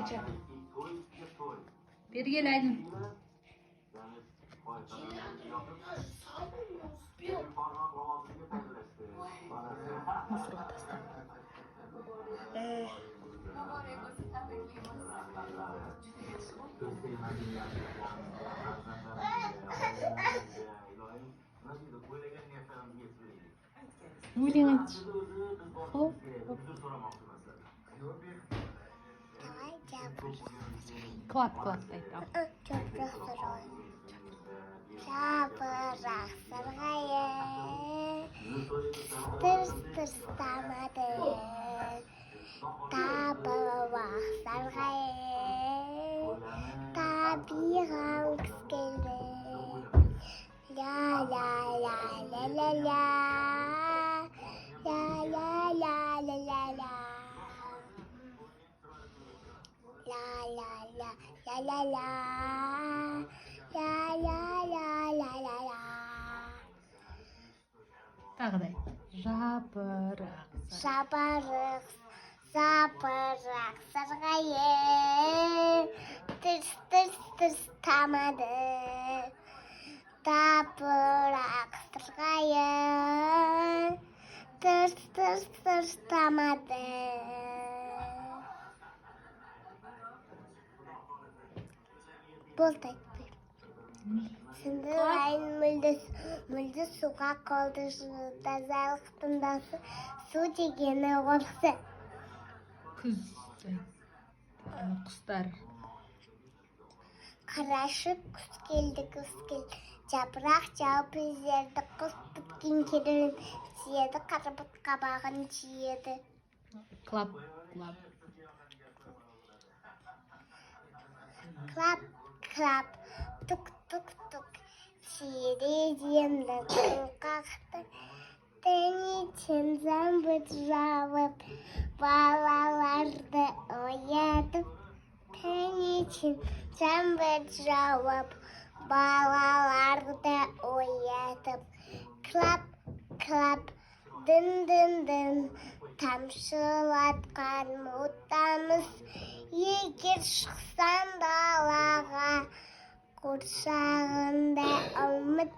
Ayça. Beri gel Aydın. Mısır'a tasla. William aç. Hop hop. Klap klap aytam. Yaprak sargayı Ters ters tamadı Tabak sargayı Tabiğim kız geldi La la la la la la La la la la la la La la la la la la La la la la la la Tағы da ayt. Жапырақ. Жапырақ, жапырақ сарғайы Тырс-тырс-тырс тамады Жапырақ сарғайы Тырс-тырс-тырс тамады Болды айтпай. Şimdi ayın müldü suğa kaldı тазалықтың su дегені осы. Күз. Құстар. Қарашы күз келді. Жапырақ жауып üzерді құс біткен керін сиеді, қарбыт қабағын жиеді. Клап клап. Клап клап, тук тук тук. Тереземді қақты. Таңертең зәмбір жауып, балаларды оятып. Таңертең зәмбір жауып, балаларды оятып. Клап клап, дын дын дын, тамшылатқан мұттамыз. Егер шықсаң далаға, құрсағында үміт